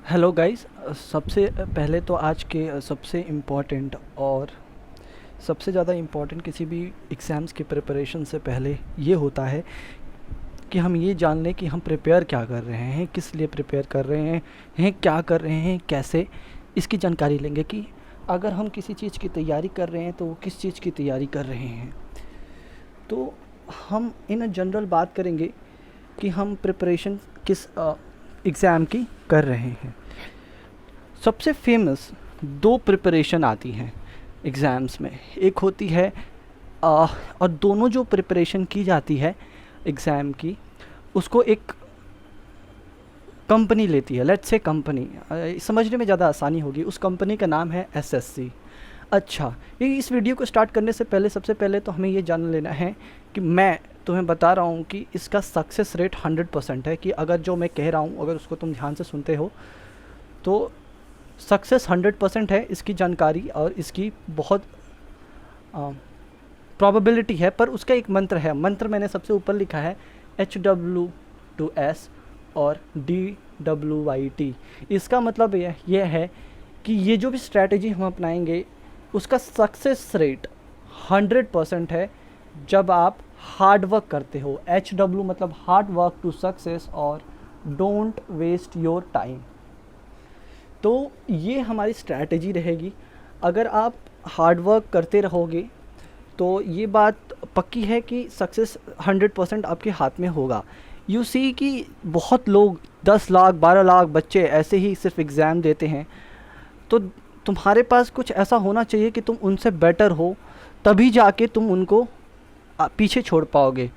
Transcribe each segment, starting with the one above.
Hello guys. सबसे पहले तो आज के सबसे इम्पोर्टेंट और सबसे ज़्यादा इम्पोर्टेंट किसी भी एग्ज़ाम्स की प्रिपरेशन से पहले ये होता है कि हम ये जान लें कि हम प्रिपेयर क्या कर रहे हैं, किस लिए प्रिपेयर कर रहे हैं, क्या कर रहे हैं, कैसे। इसकी जानकारी लेंगे कि अगर हम किसी चीज़ की तैयारी कर रहे हैं तो वो किस चीज़ की तैयारी कर रहे हैं। तो हम इन जनरल बात करेंगे कि हम प्रिपरेशन किस एग्ज़ाम की कर रहे हैं। सबसे फेमस दो प्रिपरेशन आती हैं एग्ज़ाम्स में। एक होती है और दोनों जो प्रिपरेशन की जाती है एग्ज़ाम की, उसको एक कंपनी लेती है। लेट्स से कंपनी, समझने में ज़्यादा आसानी होगी। उस कंपनी का नाम है एसएससी। अच्छा, ये इस वीडियो को स्टार्ट करने से पहले सबसे पहले तो हमें ये जान लेना है कि मैं तुम्हें बता रहा हूँ कि इसका सक्सेस रेट 100% है। कि अगर जो मैं कह रहा हूँ अगर उसको तुम ध्यान से सुनते हो तो सक्सेस 100% है। इसकी जानकारी और इसकी बहुत प्रोबेबिलिटी है। पर उसका एक मंत्र है। मंत्र मैंने सबसे ऊपर लिखा है HW2S और DWYT। इसका मतलब यह है कि ये जो भी स्ट्रैटेजी हम अपनाएंगे उसका सक्सेस रेट 100% है जब आप हार्ड वर्क करते हो। HW मतलब हार्ड वर्क टू सक्सेस और डोंट वेस्ट योर टाइम। तो ये हमारी स्ट्रैटेजी रहेगी। अगर आप हार्ड वर्क करते रहोगे तो ये बात पक्की है कि सक्सेस 100% आपके हाथ में होगा। यू सी कि बहुत लोग 10 लाख 12 लाख बच्चे ऐसे ही सिर्फ एग्ज़ाम देते हैं। तो तुम्हारे पास कुछ ऐसा होना चाहिए कि तुम उनसे बेटर हो, तभी जाके तुम उनको पीछे छोड़ पाओगे।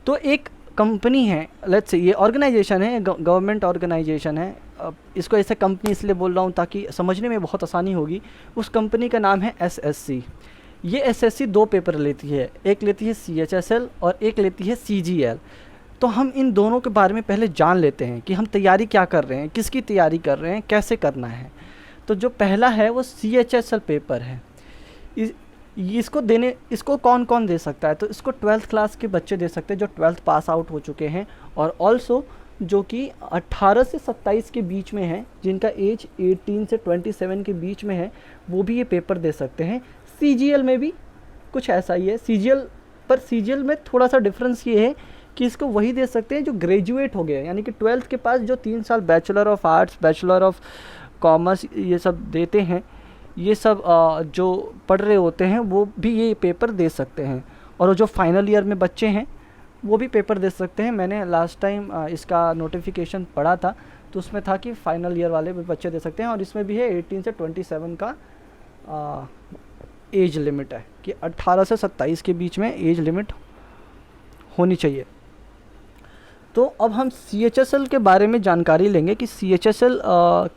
तो एक कंपनी है, लेट्स से ये ऑर्गेनाइजेशन है, गवर्नमेंट ऑर्गेनाइजेशन है। अब इसको ऐसे कंपनी इसलिए बोल रहा हूँ ताकि समझने में बहुत आसानी होगी। उस कंपनी का नाम है एसएससी। ये एसएससी दो पेपर लेती है, एक लेती है सीएचएसएल और एक लेती है सीजीएल। तो हम इन दोनों के बारे में पहले जान लेते हैं कि हम तैयारी क्या कर रहे हैं, किसकी तैयारी कर रहे हैं, कैसे करना है। तो जो पहला है वो सीएचएसएल पेपर है। इसको कौन कौन दे सकता है? तो इसको 12th क्लास के बच्चे दे सकते हैं जो 12th पास आउट हो चुके हैं, और ऑल्सो जो कि 18 से 27 के बीच में है, जिनका एज 18 से 27 के बीच में है, वो भी ये पेपर दे सकते हैं। सीजीएल में भी कुछ ऐसा ही है। सीजीएल में थोड़ा सा डिफरेंस ये है कि इसको वही दे सकते हैं जो ग्रेजुएट हो गए, यानी कि 12th के पास जो 3 साल bachelor of arts, bachelor of commerce ये सब देते हैं। ये सब जो पढ़ रहे होते हैं वो भी ये पेपर दे सकते हैं, और जो फाइनल ईयर में बच्चे हैं वो भी पेपर दे सकते हैं। मैंने लास्ट टाइम इसका नोटिफिकेशन पढ़ा था तो उसमें था कि फाइनल ईयर वाले भी बच्चे दे सकते हैं। और इसमें भी है 18 से 27 का एज लिमिट है कि 18 से 27 के बीच में एज लिमिट होनी चाहिए। तो अब हम सीएचएसएल के बारे में जानकारी लेंगे कि सीएचएसएल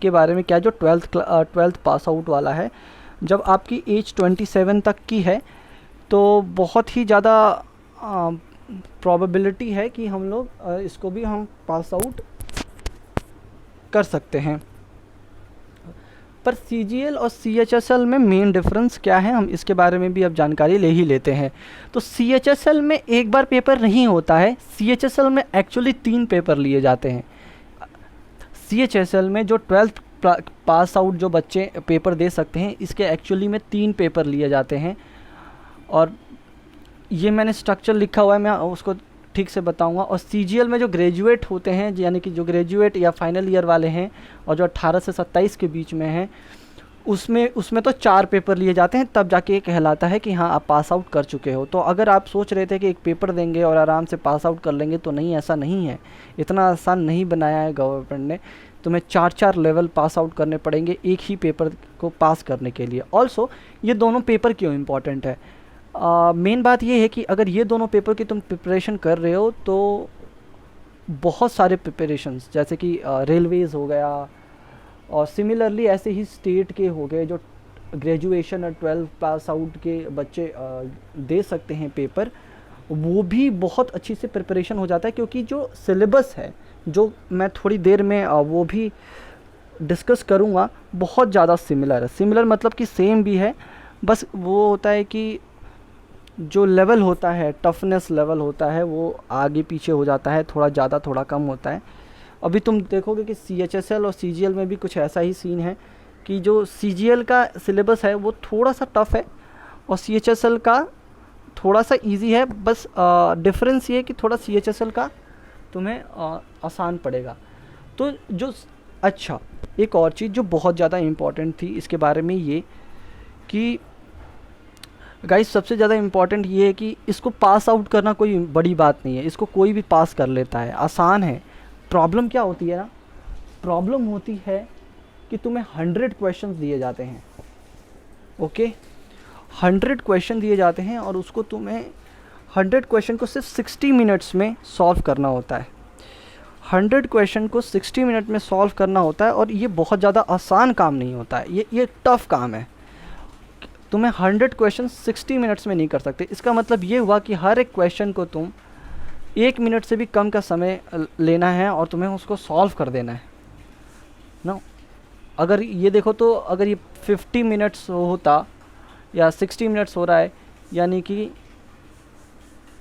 के बारे में क्या, जो 12th पास आउट वाला है। जब आपकी एज 27 तक की है तो बहुत ही ज़्यादा प्रोबेबिलिटी है कि हम लोग इसको भी हम पास आउट कर सकते हैं। पर सीजीएल और सीएचएसएल में मेन डिफरेंस क्या है, हम इसके बारे में भी अब जानकारी ले ही लेते हैं। तो सीएचएसएल में एक बार पेपर नहीं होता है, सीएचएसएल में एक्चुअली 3 पेपर लिए जाते हैं। सीएचएसएल में जो 12th पास आउट जो बच्चे पेपर दे सकते हैं, इसके एक्चुअली में 3 पेपर लिए जाते हैं। और ये मैंने स्ट्रक्चर लिखा हुआ है, मैं उसको ठीक से बताऊंगा। और सीजीएल में जो ग्रेजुएट होते हैं, यानी कि जो ग्रेजुएट या फाइनल ईयर वाले हैं और जो 18 से 27 के बीच में हैं, उसमें तो 4 पेपर लिए जाते हैं, तब जाके ये कहलाता है कि हाँ आप पास आउट कर चुके हो। तो अगर आप सोच रहे थे कि एक पेपर देंगे और आराम से पास आउट कर लेंगे, तो नहीं, ऐसा नहीं है। इतना आसान नहीं बनाया है गवर्नमेंट ने। तुम्हें 4 लेवल पास आउट करने पड़ेंगे एक ही पेपर को पास करने के लिए। ऑल्सो ये दोनों पेपर क्यों इम्पॉर्टेंट है? मेन बात ये है कि अगर ये दोनों पेपर की तुम प्रिपरेशन कर रहे हो तो बहुत सारे प्रिपरेशंस, जैसे कि रेलवेज़ हो गया, और सिमिलरली ऐसे ही स्टेट के हो गए जो ग्रेजुएशन और 12 पास आउट के बच्चे दे सकते हैं पेपर, वो भी बहुत अच्छी से प्रिपरेशन हो जाता है। क्योंकि जो सिलेबस है, जो मैं थोड़ी देर में वो भी डिस्कस करूँगा, बहुत ज़्यादा सिमिलर है। सिमिलर मतलब कि सेम भी है, बस वो होता है कि जो लेवल होता है, टफनेस लेवल होता है, वो आगे पीछे हो जाता है, थोड़ा ज़्यादा थोड़ा कम होता है। अभी तुम देखोगे कि CHSL और CGL में भी कुछ ऐसा ही सीन है कि जो CGL का सिलेबस है वो थोड़ा सा टफ है और CHSL का थोड़ा सा इजी है, बस डिफरेंस ये है कि थोड़ा CHSL का तुम्हें आसान पड़ेगा। तो जो अच्छा, एक और चीज़ जो बहुत ज़्यादा इम्पॉर्टेंट थी इसके बारे में ये कि गाइस सबसे ज़्यादा इम्पॉर्टेंट ये है कि इसको पास आउट करना कोई बड़ी बात नहीं है, इसको कोई भी पास कर लेता है, आसान है। प्रॉब्लम क्या होती है ना, प्रॉब्लम होती है कि तुम्हें 100 क्वेश्चंस दिए जाते हैं, ओके 100 क्वेश्चन दिए जाते हैं और उसको तुम्हें 100 क्वेश्चन को सिर्फ 60 मिनट्स में सॉल्व करना होता है। 100 क्वेश्चन को 60 मिनट में सॉल्व करना होता है और ये बहुत ज़्यादा आसान काम नहीं होता है, ये टफ काम है। तुम्हें 100 क्वेश्चन 60 मिनट्स में नहीं कर सकते। इसका मतलब ये हुआ कि हर एक क्वेश्चन को तुम 1 मिनट से भी कम का समय लेना है और तुम्हें उसको सॉल्व कर देना है ना। अगर ये देखो तो अगर ये 50 मिनट्स होता या 60 मिनट्स हो रहा है, यानी कि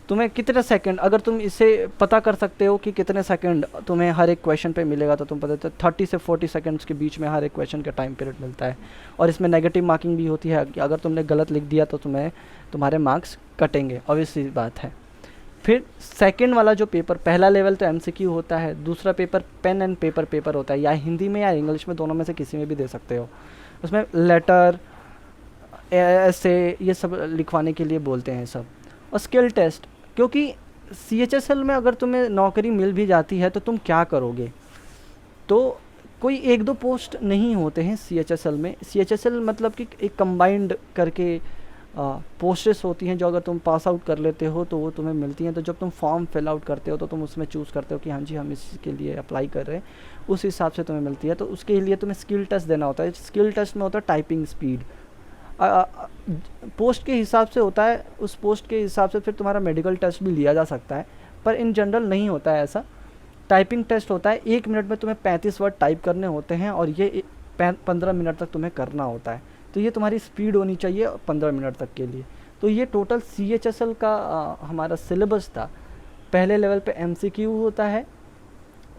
तुम्हें कितने सेकंड, अगर तुम इसे पता कर सकते हो कि कितने सेकंड तुम्हें हर एक क्वेश्चन पे मिलेगा, तो तुम पता 30 से 40 सेकंड्स के बीच में हर एक क्वेश्चन का टाइम पीरियड मिलता है। और इसमें नेगेटिव मार्किंग भी होती है कि अगर तुमने गलत लिख दिया तो तुम्हारे मार्क्स कटेंगे, ऑब्वियस सी बात है। फिर सेकंड वाला जो पेपर, पहला लेवल तो MCQ होता है, दूसरा पेपर पेन एंड पेपर होता है, या हिंदी में या इंग्लिश में, दोनों में से किसी में भी दे सकते हो। उसमें लेटर, ऐसे ये सब लिखवाने के लिए बोलते हैं सब। और स्किल टेस्ट, क्योंकि CHSL में अगर तुम्हें नौकरी मिल भी जाती है तो तुम क्या करोगे, तो कोई 1-2 पोस्ट नहीं होते हैं CHSL में। CHSL मतलब कि एक कंबाइंड करके पोस्टेस होती हैं, जो अगर तुम पास आउट कर लेते हो तो वो तुम्हें मिलती हैं। तो जब तुम फॉर्म फिल आउट करते हो तो तुम उसमें चूज़ करते हो कि हाँ जी हम इसके लिए अप्लाई कर रहे हैं, उस हिसाब से तुम्हें मिलती है। तो उसके लिए तुम्हें स्किल टेस्ट देना होता है। स्किल टेस्ट में होता है टाइपिंग स्पीड, पोस्ट के हिसाब से होता है, उस पोस्ट के हिसाब से फिर तुम्हारा मेडिकल टेस्ट भी लिया जा सकता है, पर इन जनरल नहीं होता है ऐसा। टाइपिंग टेस्ट होता है, 1 मिनट में तुम्हें 35 वर्ड टाइप करने होते हैं और ये 15 मिनट तक तुम्हें करना होता है। तो ये तुम्हारी स्पीड होनी चाहिए 15 मिनट तक के लिए। तो ये टोटल CHSL का हमारा सिलेबस था। पहले लेवल पे MCQ होता है,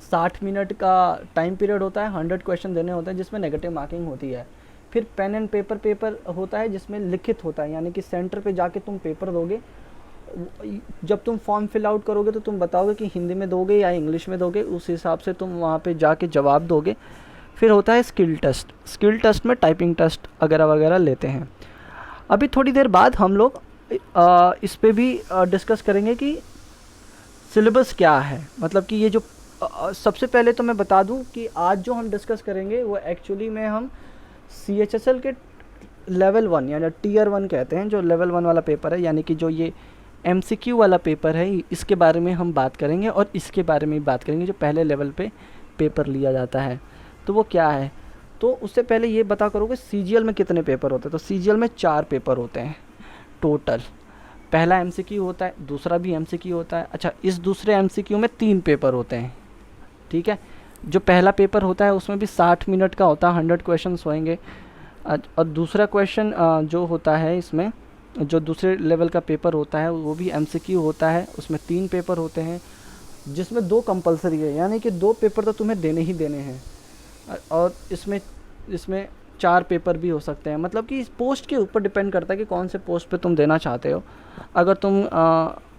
60 मिनट का टाइम पीरियड होता है, 100 क्वेश्चन देने होते हैं जिसमें नेगेटिव मार्किंग होती है। फिर पेन एंड पेपर होता है जिसमें लिखित होता है, यानी कि सेंटर पे जाके तुम पेपर दोगे। जब तुम फॉर्म फिल आउट करोगे तो तुम बताओगे कि हिंदी में दोगे या इंग्लिश में दोगे, उस हिसाब से तुम वहाँ पे जाके जवाब दोगे। फिर होता है स्किल टेस्ट, स्किल टेस्ट में टाइपिंग टेस्ट वगैरह वगैरह लेते हैं। अभी थोड़ी देर बाद हम लोग इस पे भी डिस्कस करेंगे कि सिलेबस क्या है, मतलब कि ये जो सबसे पहले तो मैं बता दूं कि आज जो हम डिस्कस करेंगे वो एक्चुअली में हम CHSL के लेवल 1 यानी Tier 1 कहते हैं, जो लेवल 1 वाला पेपर है, यानी कि जो ये MCQ वाला पेपर है, इसके बारे में हम बात करेंगे। और इसके बारे में बात करेंगे जो पहले लेवल पे पेपर लिया जाता है, तो वो क्या है। तो उससे पहले ये बता करो कि CGL में कितने पेपर होते हैं। तो CGL में 4 पेपर होते हैं टोटल। पहला MCQ होता है, दूसरा भी MCQ होता है। अच्छा, इस दूसरे MCQ में 3 पेपर होते हैं, ठीक है। जो पहला पेपर होता है उसमें भी 60 मिनट का होता है, 100 क्वेश्चंस होंगे। और दूसरा क्वेश्चन जो होता है इसमें, जो दूसरे लेवल का पेपर होता है वो भी MCQ होता है, उसमें 3 पेपर होते हैं जिसमें 2 कंपलसरी है, यानी कि 2 पेपर तो तुम्हें देने ही देने हैं। और इसमें 4 पेपर भी हो सकते हैं, मतलब कि इस पोस्ट के ऊपर डिपेंड करता है कि कौन से पोस्ट पे तुम देना चाहते हो। अगर तुम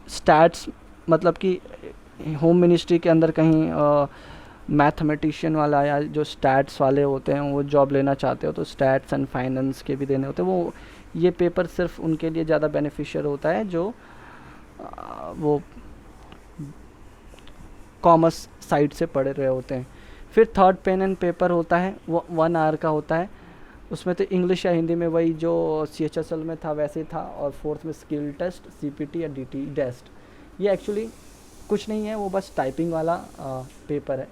स्टैट्स, मतलब कि होम मिनिस्ट्री के अंदर कहीं मैथमेटिशियन वाला या जो स्टैट्स वाले होते हैं वो जॉब लेना चाहते हो, तो स्टैट्स एंड फाइनेंस के भी देने होते हैं। वो ये पेपर सिर्फ उनके लिए ज़्यादा बेनिफिशियल होता है जो वो कॉमर्स साइड से पढ़े रहे होते हैं। फिर थर्ड पेन एंड पेपर होता है, वो 1 आवर का होता है। उसमें तो इंग्लिश या हिंदी में वही जो CHSL में था वैसे ही था। और फोर्थ में स्किल टेस्ट, CPT या DT टेस्ट। ये एक्चुअली कुछ नहीं है, वो बस टाइपिंग वाला पेपर है।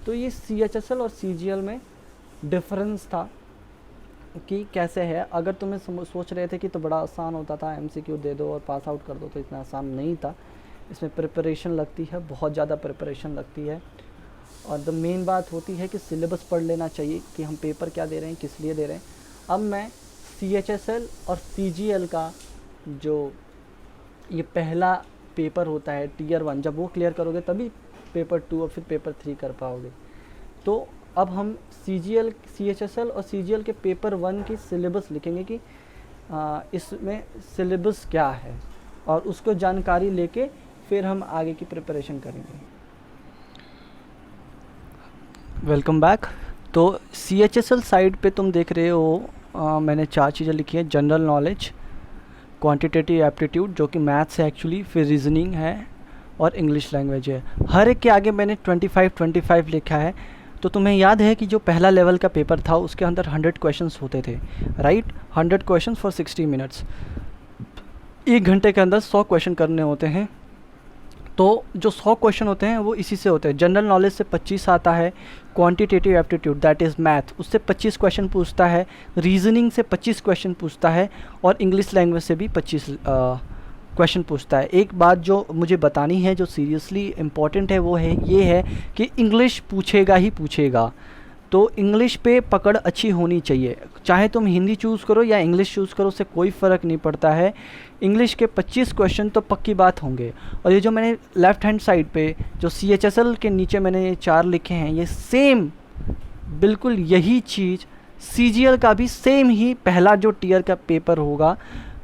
तो ये CHSL और CGL में डिफरेंस था कि कैसे है। अगर तुम्हें सोच रहे थे कि तो बड़ा आसान होता था, MCQ दे दो और पास आउट कर दो, तो इतना आसान नहीं था। इसमें प्रिपरेशन लगती है, बहुत ज़्यादा प्रिपरेशन लगती है। और द मेन बात होती है कि सिलेबस पढ़ लेना चाहिए कि हम पेपर क्या दे रहे हैं, किस लिए दे रहे हैं। अब मैं CHSL और CGL का जो ये पहला पेपर होता है Tier 1, जब वो क्लियर करोगे तभी पेपर 2 और फिर पेपर 3 कर पाओगे। तो अब हम CGL, CHSL और CGL के पेपर 1 की सिलेबस लिखेंगे कि इसमें सिलेबस क्या है, और उसको जानकारी लेके फिर हम आगे की प्रिपरेशन करेंगे। Welcome back. तो CHSL साइड पे तुम देख रहे हो मैंने 4 चीज़ें लिखी है। जनरल नॉलेज, क्वांटिटेटिव एप्टीट्यूड जो कि मैथ्स है एक्चुअली, फिर रीजनिंग है और इंग्लिश लैंग्वेज है। हर एक के आगे मैंने 25 लिखा है। तो तुम्हें याद है कि जो पहला लेवल का पेपर था उसके अंदर 100 क्वेश्चंस होते थे, राइट। 100 questions for 60 minutes. 1 घंटे के अंदर 100 क्वेश्चन करने होते हैं। तो जो 100 क्वेश्चन होते हैं वो इसी से होते हैं। जनरल नॉलेज से 25 आता है, quantitative aptitude that is math उससे 25 क्वेश्चन पूछता है, रीजनिंग से 25 क्वेश्चन पूछता है, और इंग्लिश लैंग्वेज से भी 25 क्वेश्चन पूछता है। एक बात जो मुझे बतानी है जो सीरियसली इम्पॉर्टेंट है वो है ये है कि इंग्लिश पूछेगा ही पूछेगा। तो इंग्लिश पे पकड़ अच्छी होनी चाहिए, चाहे तुम हिंदी चूज़ करो या इंग्लिश चूज़ करो, उससे कोई फ़र्क नहीं पड़ता है। इंग्लिश के 25 क्वेश्चन तो पक्की बात होंगे। और ये जो मैंने लेफ़्ट हैंड साइड पे जो CHSL के नीचे मैंने ये 4 लिखे हैं, ये सेम बिल्कुल यही चीज़ CGL का भी सेम ही पहला जो टीयर का पेपर होगा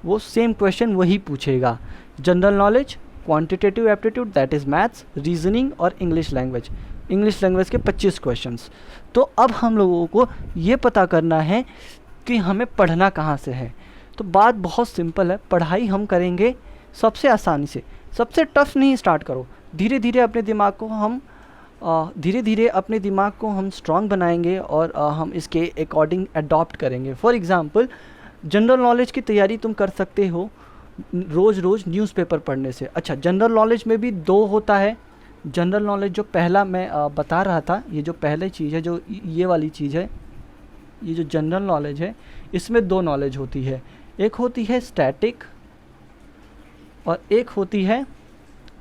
वो सेम क्वेश्चन वही पूछेगा। General knowledge, quantitative aptitude that is maths, reasoning और इंग्लिश लैंग्वेज के 25 क्वेश्चंस। तो अब हम लोगों को ये पता करना है कि हमें पढ़ना कहाँ से है। तो बात बहुत सिंपल है, पढ़ाई हम करेंगे सबसे आसानी से। सबसे टफ नहीं स्टार्ट करो, धीरे धीरे अपने दिमाग को हम स्ट्रांग बनाएंगे और हम इसके अकॉर्डिंग अडॉप्ट करेंगे। फॉर एग्ज़ाम्पल जनरल नॉलेज की तैयारी तुम कर सकते हो रोज़ न्यूज़पेपर पढ़ने से। अच्छा, जनरल नॉलेज में भी 2 होता है। जनरल नॉलेज जो पहला मैं बता रहा था, ये जो पहले चीज़ है, जो ये वाली चीज़ है, ये जो जनरल नॉलेज है, इसमें 2 नॉलेज होती है। एक होती है स्टैटिक और एक होती है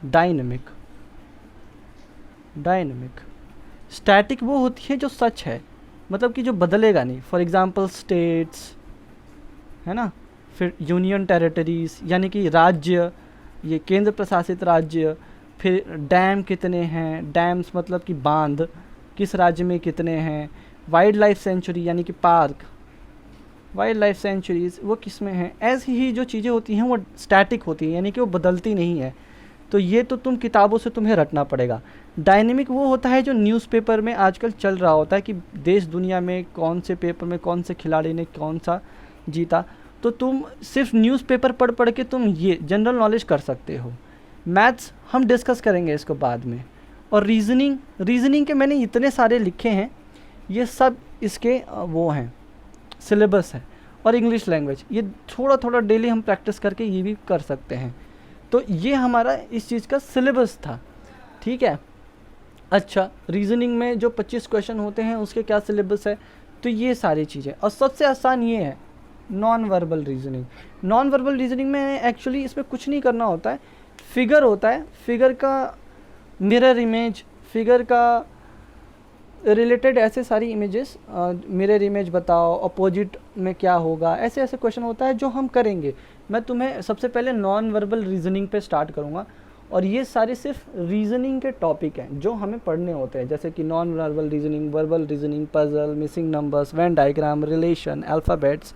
डायनेमिक। स्टैटिक वो होती है जो सच है, मतलब कि जो बदलेगा नहीं। फॉर एग्ज़ाम्पल स्टेट्स है ना, फिर यूनियन टेरिटरीज़ यानी कि राज्य, ये केंद्र प्रशासित राज्य, फिर डैम कितने हैं, डैम्स मतलब कि बांध किस राज्य में कितने हैं, वाइल्ड लाइफ सेंचुरी यानी कि पार्क, वाइल्ड लाइफ सेंचुरीज़ वो किस में हैं। ऐसी ही जो चीज़ें होती हैं वो स्टैटिक होती हैं, यानी कि वो बदलती नहीं है। तो ये तो तुम किताबों से तुम्हें रटना पड़ेगा। डायनेमिक वो होता है जो न्यूज़पेपर में आजकल चल रहा होता है कि देश दुनिया में कौन से पेपर में कौन से खिलाड़ी ने कौन सा जीता। तो तुम सिर्फ न्यूज़पेपर पढ़ के तुम ये जनरल नॉलेज कर सकते हो। मैथ्स हम डिस्कस करेंगे इसको बाद में। और रीजनिंग के मैंने इतने सारे लिखे हैं, ये सब इसके वो हैं, सिलेबस है। और इंग्लिश लैंग्वेज ये थोड़ा डेली हम प्रैक्टिस करके ये भी कर सकते हैं। तो ये हमारा इस चीज़ का सिलेबस था, ठीक है। अच्छा, रीजनिंग में जो 25 क्वेश्चन होते हैं उसके क्या सिलेबस है, तो ये सारी चीज़ें। और सबसे आसान ये है नॉन वर्बल रीजनिंग में एक्चुअली इसमें कुछ नहीं करना होता है। फिगर होता है, फिगर का मिरर इमेज, फिगर का रिलेटेड ऐसे सारी इमेजेस, मिरर इमेज बताओ, अपोजिट में क्या होगा, ऐसे क्वेश्चन होता है जो हम करेंगे। मैं तुम्हें सबसे पहले नॉन वर्बल रीजनिंग पे स्टार्ट करूँगा, और ये सारे सिर्फ रीजनिंग के टॉपिक हैं जो हमें पढ़ने होते हैं, जैसे कि non verbal reasoning, puzzle, missing numbers, Venn diagram, relation, alphabets,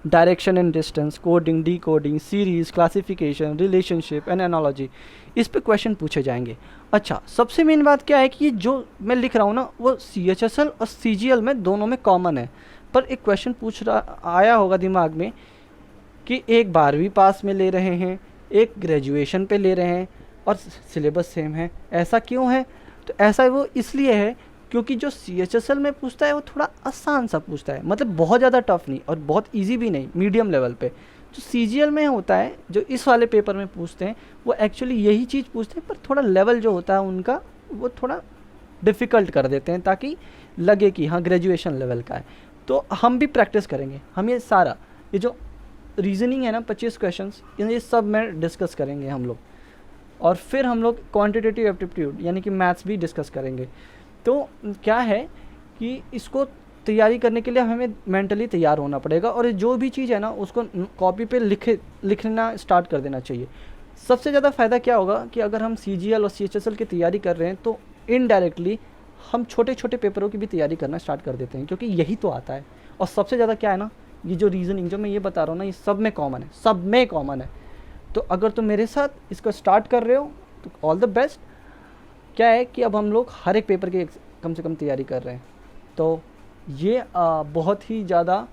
direction and distance, coding, decoding, series, classification, relationship and analogy, इस पे क्वेश्चन पूछे जाएंगे। अच्छा, सबसे मेन बात क्या है कि जो मैं लिख रहा हूँ ना वो CHSL और CGL में दोनों में कॉमन है। पर एक क्वेश्चन आया होगा दिमाग में कि एक 12वीं पास में ले रहे हैं, एक ग्रेजुएशन पे ले रहे हैं और सिलेबस सेम है, ऐसा क्यों है? तो ऐसा वो इसलिए है क्योंकि जो CHSL में पूछता है वो थोड़ा आसान सा पूछता है, मतलब बहुत ज़्यादा टफ नहीं और बहुत इजी भी नहीं, मीडियम लेवल पे। जो CGL में होता है, जो इस वाले पेपर में पूछते हैं, वो एक्चुअली यही चीज़ पूछते हैं, पर थोड़ा लेवल जो होता है उनका वो थोड़ा डिफ़िकल्ट कर देते हैं ताकि लगे कि हाँ ग्रेजुएशन लेवल का है। तो हम भी प्रैक्टिस करेंगे, हम ये सारा ये जो रीजनिंग है ना 25 क्वेश्चंस, ये सब में डिस्कस करेंगे हम लोग। और फिर हम लोग क्वांटिटेटिव एप्टीट्यूड यानी कि मैथ्स भी डिस्कस करेंगे। तो क्या है कि इसको तैयारी करने के लिए हमें मेंटली तैयार होना पड़ेगा, और जो भी चीज़ है ना उसको कॉपी पे लिखना स्टार्ट कर देना चाहिए। सबसे ज़्यादा फ़ायदा क्या होगा कि अगर हम CGL और CHSL की तैयारी कर रहे हैं तो इनडायरेक्टली हम छोटे छोटे पेपरों की भी तैयारी करना स्टार्ट कर देते हैं, क्योंकि यही तो आता है। और सबसे ज़्यादा क्या है ना, ये जो रीजनिंग जो मैं ये बता रहा हूँ ना, ये सब में कॉमन है, सब में कॉमन है। तो अगर तुम मेरे साथ इसको स्टार्ट कर रहे हो तो ऑल द बेस्ट। क्या है कि अब हम लोग हर एक पेपर की कम से कम तैयारी कर रहे हैं। तो ये बहुत ही ज़्यादा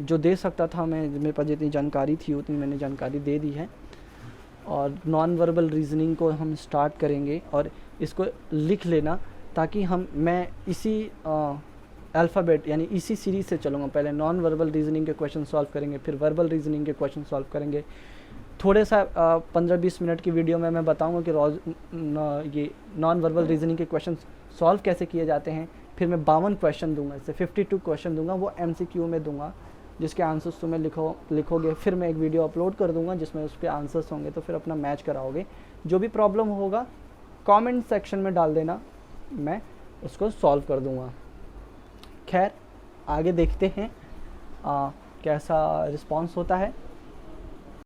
जो दे सकता था मैं, मेरे पास जितनी जानकारी थी उतनी मैंने जानकारी दे दी है। और नॉन वर्बल रीजनिंग को हम स्टार्ट करेंगे, और इसको लिख लेना, ताकि मैं इसी अल्फ़ाबेट यानी इसी सीरीज़ से चलूँगा। पहले नॉन वर्बल रीजनिंग के क्वेश्चन सॉल्व करेंगे, फिर वर्बल रीजनिंग के क्वेश्चन सॉल्व करेंगे। थोड़े सा 15-20 मिनट की वीडियो में मैं बताऊंगा कि रोज़ ये नॉन वर्बल रीजनिंग के क्वेश्चन सॉल्व कैसे किए जाते हैं। फिर मैं 52 क्वेश्चन दूंगा, इससे 52 क्वेश्चन दूंगा, वो MCQ में दूंगा, जिसके आंसर्स तुम्हें लिखोगे। फिर मैं एक वीडियो अपलोड कर दूंगा जिसमें उसके आंसर्स होंगे, तो फिर अपना मैच कराओगे। जो भी प्रॉब्लम होगा कमेंट सेक्शन में डाल देना, मैं उसको सॉल्व कर दूंगा। खैर आगे देखते हैं कैसा रिस्पांस होता है।